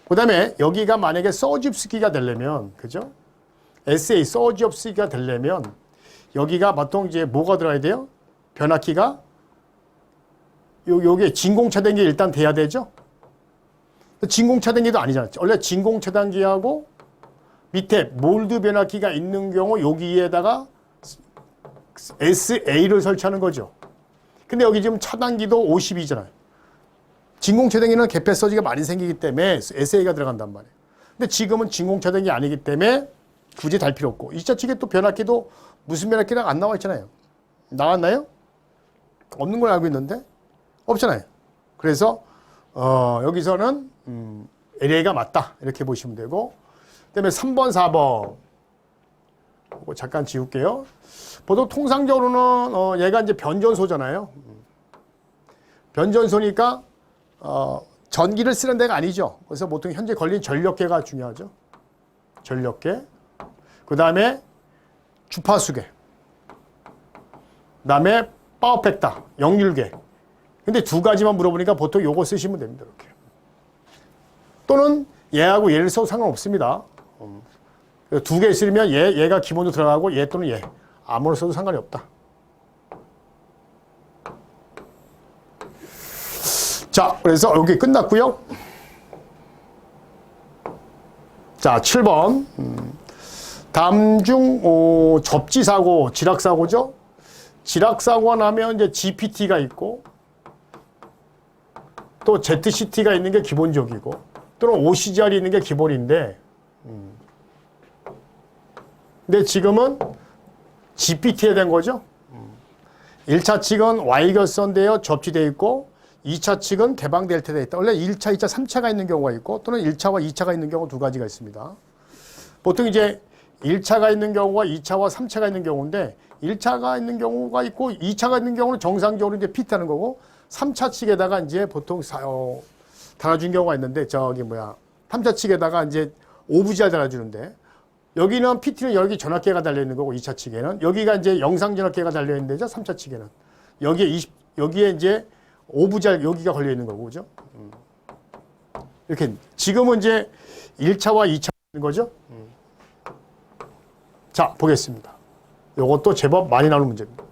그 다음에 여기가 만약에 서지업스기가 되려면, 그죠? SA 서지업스기가 되려면 여기가 보통 이제 뭐가 들어가야 돼요? 변압기가 요게 진공차단기 일단 돼야 되죠? 진공차단기도 아니잖아요. 원래 진공차단기하고 밑에 몰드 변압기가 있는 경우 여기에다가 SA를 설치하는 거죠. 근데 여기 지금 차단기도 52잖아요. 진공차단기는 개폐 서지가 많이 생기기 때문에 SA가 들어간단 말이에요. 근데 지금은 진공차단기 아니기 때문에 굳이 달 필요 없고, 2차 측에 또 변압기도 무슨 변압기랑 안 나와 있잖아요. 나왔나요? 없는 걸 알고 있는데 없잖아요. 그래서 여기서는 LA가 맞다 이렇게 보시면 되고, 그다음에 3번, 4번 이거 잠깐 지울게요. 보통 통상적으로는 얘가 이제 변전소잖아요. 변전소니까 전기를 쓰는 데가 아니죠. 그래서 보통 현재 걸린 전력계가 중요하죠. 전력계. 그 다음에 주파수계. 그 다음에 파워팩터, 역률계. 근데 두 가지만 물어보니까 보통 요거 쓰시면 됩니다. 이렇게. 또는 얘하고 얘를 써도 상관없습니다. 두 개 있으면 얘가 기본으로 들어가고 얘 또는 얘. 아무나 써도 상관이 없다. 자, 그래서 여기 끝났고요. 자, 7번. 다음 중 접지사고, 지락사고죠. 지락사고가 나면 이제 GPT가 있고 또 ZCT가 있는 게 기본적이고 또는 OCGR이 있는 게 기본인데, 근데 지금은 GPT에 된 거죠. 1차 측은 Y결선되어 접지되어 있고 2차 측은 개방 델타되어 있다. 원래 1차, 2차, 3차가 있는 경우가 있고 또는 1차와 2차가 있는 경우 두 가지가 있습니다. 보통 이제 1차가 있는 경우와 2차와 3차가 있는 경우인데 1차가 있는 경우가 있고 2차가 있는 경우는 정상적으로 이제 피트하는 거고 3차 측에다가 이제 보통 달아준 경우가 있는데 3차 측에다가 이제 오브지알 달아주는데 여기는 PT는 여기 전압계가 달려있는 거고 2차 측에는 여기가 이제 영상 전압계가 달려있는 데죠. 3차 측에는 여기에 이제 오부잘 여기가 걸려있는 거고 그죠? 이렇게 지금은 이제 1차와 2차 있는 거죠. 자 보겠습니다. 요것도 제법 많이 나오는 문제입니다.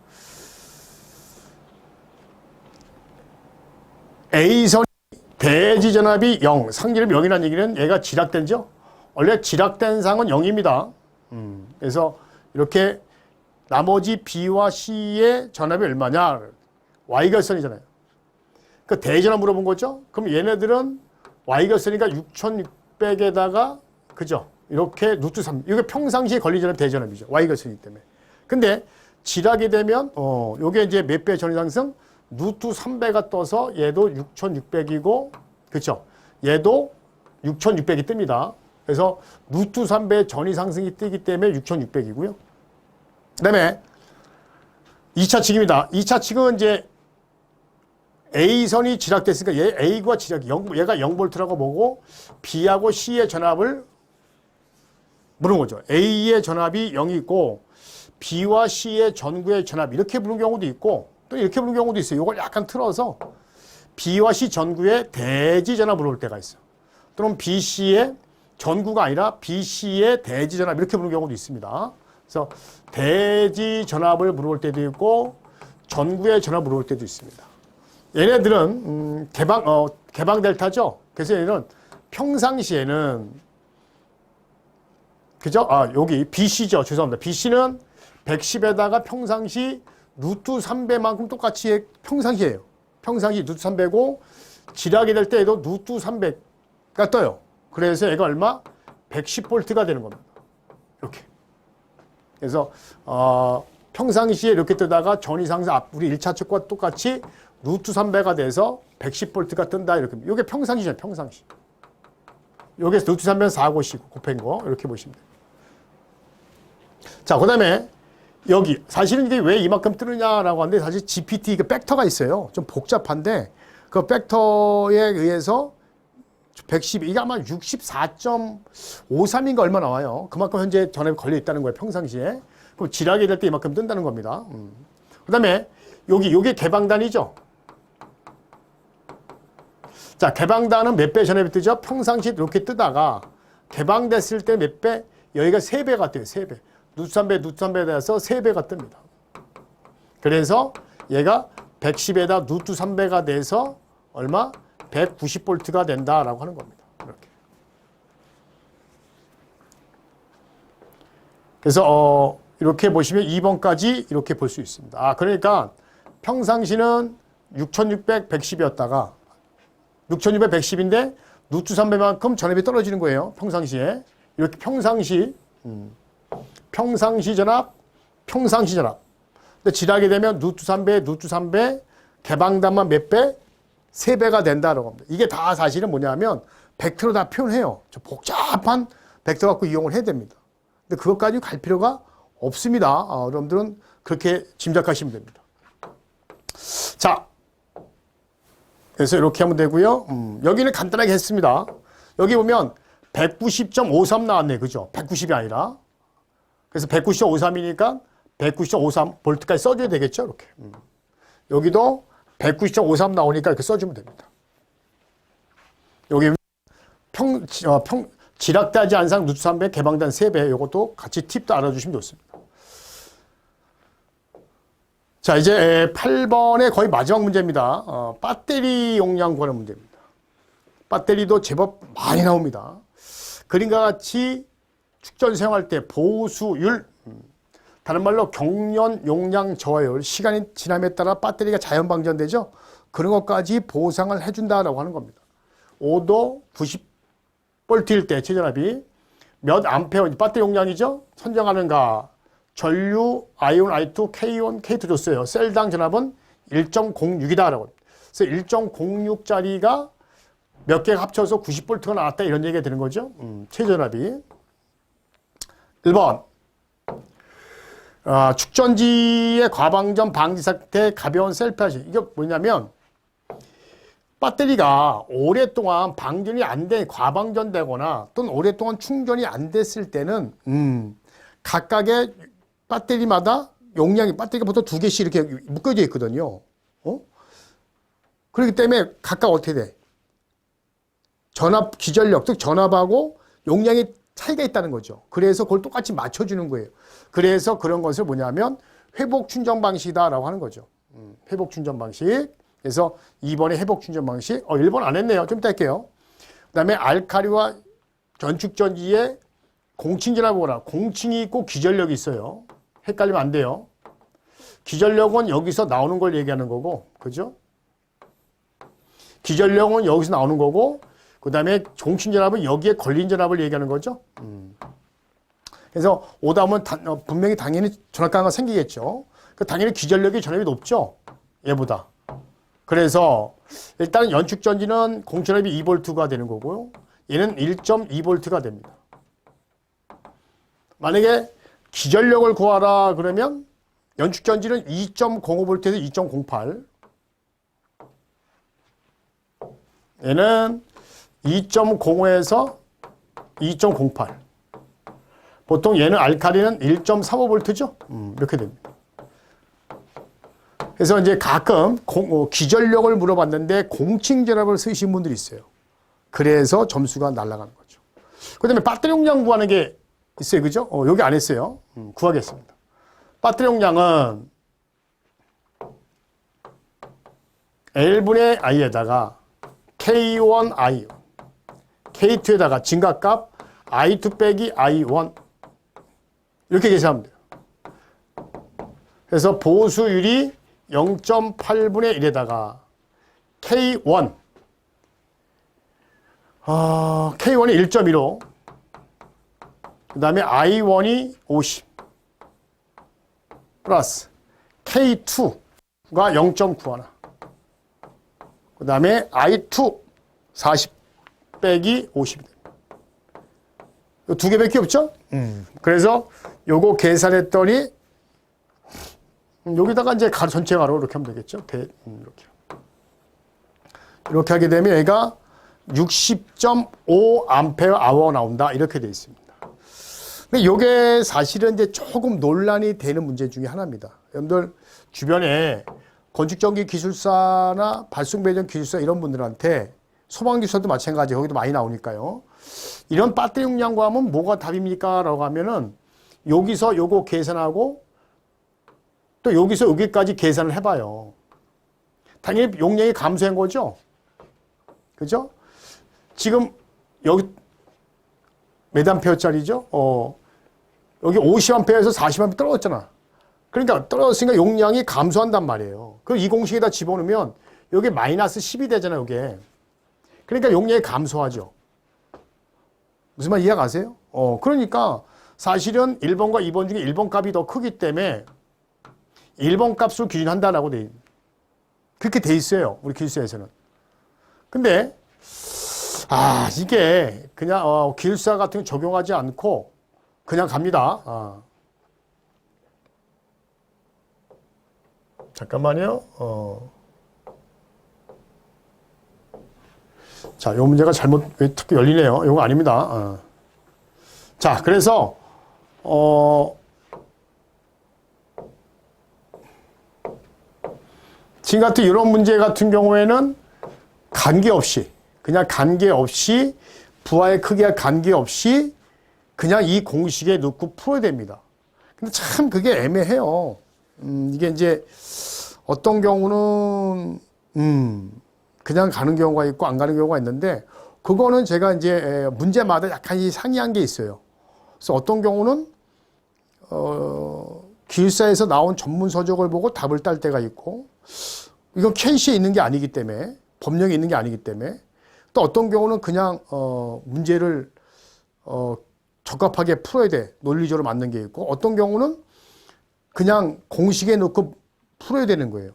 A선이 대지전압이 0, 상기름 0이라는 얘기는 얘가 지락된죠? 원래 지락된 상은 0입니다. 그래서 이렇게 나머지 B와 C의 전압이 얼마냐? Y결선이잖아요. 그 대전압 물어본 거죠? 그럼 얘네들은 Y결선이니까 6600에다가, 그죠? 이렇게 루트 3, 이게 평상시에 걸리전압 대전압이죠. Y결선이기 때문에. 근데 지락이 되면, 요게 이제 몇 배 전위 상승? 루트 3배가 떠서 얘도 6600이고, 그쵸? 얘도 6600이 뜹니다. 그래서 루트 3배 전위 상승이 뜨기 때문에 6600이고요. 그 다음에 2차 측입니다. 2차 측은 이제 A선이 지락됐으니까 얘 A과 지락이 얘가 0V라고 보고 B하고 C의 전압을 물은 거죠. A의 전압이 0이 있고 B와 C의 전구의 전압 이렇게 부르는 경우도 있고 또 이렇게 부르는 경우도 있어요. 이걸 약간 틀어서 B와 C 전구의 대지 전압을 볼 때가 있어요. 또는 BC의 전구가 아니라 BC의 대지 전압 이렇게 부르는 경우도 있습니다. 그래서 대지 전압을 물어볼 때도 있고 전구의 전압을 물어볼 때도 있습니다. 얘네들은 개방 델타죠. 그래서 얘는 평상시에는 그죠? 여기 BC죠. 죄송합니다. BC는 110에다가 평상시 루트 3배만큼 똑같이 평상시예요. 평상시 루트 3배고 지락이 될 때에도 루트 300가 떠요. 그래서 얘가 얼마? 110V가 되는 겁니다. 이렇게. 그래서 평상시에 이렇게 뜨다가 전위 상승 우리 1차 측과 똑같이 루트 3배가 돼서 110V가 뜬다 이렇게. 이게 평상시잖아요. 평상시. 여기 루트 3배는 4고시고 곱한 거 이렇게 보시면 돼요. 자, 그 다음에 여기 사실은 이게 왜 이만큼 뜨느냐라고 하는데 사실 GPT 그 팩터가 있어요. 좀 복잡한데 그 팩터에 의해서 110, 이게 아마 64.53인가 얼마 나와요. 그만큼 현재 전압이 걸려 있다는 거예요. 평상시에. 그럼 지락이 될 때 이만큼 뜬다는 겁니다. 그 다음에 요게 개방단이죠. 자, 개방단은 몇 배 전압이 뜨죠? 평상시에 이렇게 뜨다가 개방됐을 때 몇 배? 여기가 3배가 떠요. 3배. 루트 3배 돼서 3배가 뜹니다. 그래서 얘가 110에다 루트 3배가 돼서 얼마? 190V가 된다라고 하는 겁니다. 이렇게. 그래서 이렇게 보시면 2번까지 이렇게 볼 수 있습니다. 그러니까 평상시는 6600, 110이었다가 6600, 110인데 루트 3배만큼 전압이 떨어지는 거예요. 평상시에. 이렇게 평상시 전압. 근데 지나게 되면 루트 3배, 개방단만 몇 배? 3배가 된다라고 합니다. 이게 다 사실은 뭐냐면 벡터로 다 표현해요. 저 복잡한 벡터 갖고 이용을 해야 됩니다. 근데 그것까지 갈 필요가 없습니다. 여러분들은 그렇게 짐작하시면 됩니다. 자, 그래서 이렇게 하면 되고요. 여기는 간단하게 했습니다. 여기 보면 190.53 나왔네. 그죠? 190이 아니라. 그래서 190.53이니까 190.53V까지 써줘야 되겠죠? 이렇게. 여기도 190.53 나오니까 이렇게 써주면 됩니다. 여기 지락되지 않은 상 루트 3배, 개방단 3배 이것도 같이 팁도 알아주시면 좋습니다. 자, 이제 8번의 거의 마지막 문제입니다. 배터리 용량 구하는 문제입니다. 배터리도 제법 많이 나옵니다. 그림과 같이 축전 사용할 때 보수율, 다른 말로 경련 용량 저하율, 시간이 지남에 따라 배터리가 자연 방전되죠. 그런 것까지 보상을 해준다라고 하는 겁니다. 5도 90V일 때 최전압이 몇 암페어, 배터리 용량이죠. 선정하는가. 전류, 아이온, I2, K1, K2 줬어요. 셀당 전압은 1.06이다라고. 그래서 1.06짜리가 몇 개가 합쳐서 90V가 나왔다 이런 얘기가 되는 거죠. 최전압이. 1번. 축전지의 과방전 방지 상태 가벼운 셀프 하시. 이게 뭐냐면 배터리가 오랫동안 방전이 안 돼, 과방전되거나 또는 오랫동안 충전이 안 됐을 때는 각각의 배터리마다 용량이, 배터리가 보통 2개씩 이렇게 묶여져 있거든요. 그렇기 때문에 각각 어떻게 돼? 전압, 기전력, 즉 전압하고 용량이 차이가 있다는 거죠. 그래서 그걸 똑같이 맞춰주는 거예요. 그래서 그런 것을 뭐냐면 회복 충전 방식이다라고 하는 거죠. 회복 충전 방식. 그래서 2번의 회복 충전 방식. 1번 안 했네요. 좀 이따 할게요. 그 다음에 알카리와 연축전지에 공칭전압을 보라. 공칭이 있고 기전력이 있어요. 헷갈리면 안 돼요. 기전력은 여기서 나오는 걸 얘기하는 거고, 그죠? 기전력은 여기서 나오는 거고, 그 다음에 공칭전압은 여기에 걸린 전압을 얘기하는 거죠. 그래서 오다면 분명히 당연히 전압가가 생기겠죠. 당연히 기전력이 전압이 높죠. 얘보다. 그래서 일단 연축전지는 공전압이 2V가 되는 거고요. 얘는 1.2V가 됩니다. 만약에 기전력을 구하라 그러면 연축전지는 2.05V에서 2.08. 얘는 2.05에서 2.08. 보통 얘는 알카리는 1.35V죠. 이렇게 됩니다. 그래서 이제 가끔 기전력을 물어봤는데 공칭전압을 쓰신 분들이 있어요. 그래서 점수가 날아가는 거죠. 그 다음에 배터리 용량 구하는 게 있어요. 그죠? 여기 안 했어요. 구하겠습니다. 배터리 용량은 L분의 I에다가 K1I, K2에다가 증가값 I2 빼기 I1 이렇게 계산하면 돼요. 그래서 보수율이 0.8분의 1에다가 K1, K1이 1.15, 그 다음에 I1이 50, 플러스 K2가 0.91, 그 다음에 I2 40 빼기 50이 됩니다. 이 두 개밖에 없죠? 그래서 요거 계산했더니 여기다가 이제 전체 가로 이렇게 하면 되겠죠? 이렇게 하게 되면 얘가 60.5A 나온다. 이렇게 되어 있습니다. 근데 이게 사실은 이제 조금 논란이 되는 문제 중에 하나입니다. 여러분들 주변에 건축전기 기술사나 발송배전 기술사 이런 분들한테 소방기술사도 마찬가지 거기도 많이 나오니까요. 이런 배터리 용량 구하면 뭐가 답입니까? 라고 하면은 여기서 요거 계산하고 또 여기서 여기까지 계산을 해봐요. 당연히 용량이 감소한 거죠. 그죠? 지금 여기 몇 암페어짜리죠? 여기 50암페어에서 40암페어 떨어졌잖아. 그러니까 떨어졌으니까 용량이 감소한단 말이에요. 그럼 이 공식에다 집어넣으면 여기 마이너스 10이 되잖아요. 이게. 그러니까 용량이 감소하죠. 무슨 말 이해가세요? 그러니까 사실은 1번과 2번 중에 1번 값이 더 크기 때문에 1번 값을 기준한다라고 그렇게 돼 있어요. 우리 기술사에서는. 근데, 이게 그냥, 기술사 같은 거 적용하지 않고 그냥 갑니다. 잠깐만요. 자, 요 문제가 잘못, 특히 열리네요. 요거 아닙니다. 자, 그래서, 지금 같은 이런 문제 같은 경우에는 관계없이, 그냥 관계없이, 부하의 크기와 관계없이 그냥 이 공식에 넣고 풀어야 됩니다. 근데 참 그게 애매해요. 이게 이제 어떤 경우는, 그냥 가는 경우가 있고 안 가는 경우가 있는데, 그거는 제가 이제 문제마다 약간 상이한 게 있어요. 그래서 어떤 경우는, 기술사에서 나온 전문 서적을 보고 답을 딸 때가 있고, 이건 케이스에 있는 게 아니기 때문에, 법령에 있는 게 아니기 때문에, 또 어떤 경우는 그냥, 문제를, 적합하게 풀어야 돼. 논리적으로 맞는 게 있고, 어떤 경우는 그냥 공식에 넣고 풀어야 되는 거예요.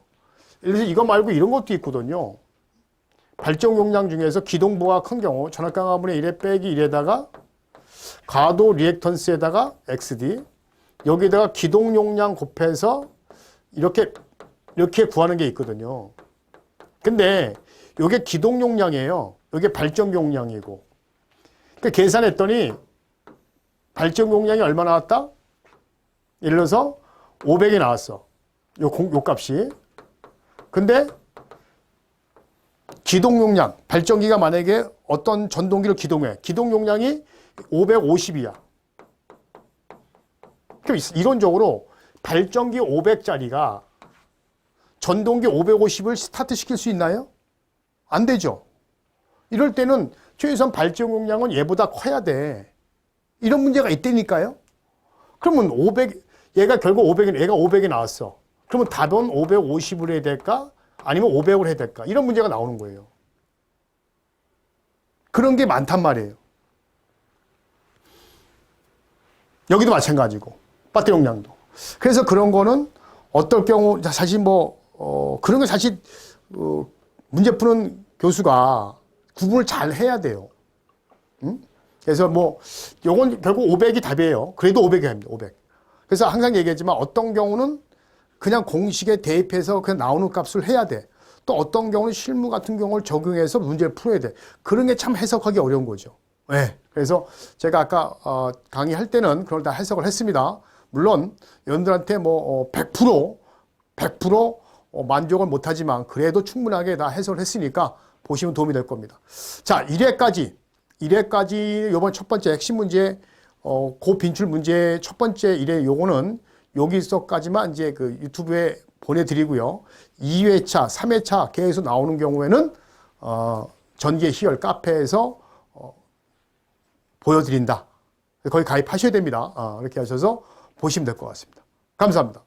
예를 들어서 이거 말고 이런 것도 있거든요. 발전 용량 중에서 기동부가 큰 경우, 전압강화분의 1에 빼기 1에다가 가도 리액턴스에다가 XD, 여기다가 기동 용량 곱해서 이렇게 구하는 게 있거든요. 근데 요게 기동 용량이에요. 요게 발전 용량이고. 그 계산했더니 발전 용량이 얼마 나왔다? 예를 들어서 500이 나왔어. 요 값이. 근데 기동 용량, 발전기가 만약에 어떤 전동기를 기동해. 기동 용량이 550이야. 이론적으로 발전기 500짜리가 전동기 550을 스타트 시킬 수 있나요? 안 되죠. 이럴 때는 최소한 발전 용량은 얘보다 커야 돼. 이런 문제가 있다니까요. 그러면 얘가 결국 500이, 얘가 500이 나왔어. 그러면 답은 550으로 해야 될까? 아니면 500으로 해야 될까? 이런 문제가 나오는 거예요. 그런 게 많단 말이에요. 여기도 마찬가지고, 배터리 용량도. 그래서 그런 거는 어떨 경우, 사실 그런 거 사실, 문제 푸는 교수가 구분을 잘 해야 돼요. 응? 그래서 요건 결국 500이 답이에요. 그래도 500이 됩니다, 500. 그래서 항상 얘기했지만 어떤 경우는 그냥 공식에 대입해서 그냥 나오는 값을 해야 돼. 또 어떤 경우는 실무 같은 경우를 적용해서 문제를 풀어야 돼. 그런 게 참 해석하기 어려운 거죠. 네. 그래서 제가 아까 강의할 때는 그걸 다 해석을 했습니다. 물론 여러분들한테 100% 만족을 못하지만 그래도 충분하게 다 해석을 했으니까 보시면 도움이 될 겁니다. 자, 1회까지 이번 첫 번째 핵심 문제 고빈출 문제 첫 번째 1회 요거는 여기서까지만 이제 그 유튜브에 보내드리고요. 2회차, 3회차 계속 나오는 경우에는 전기의 희열 카페에서 보여드린다. 거기 가입하셔야 됩니다. 이렇게 하셔서 보시면 될 것 같습니다. 감사합니다.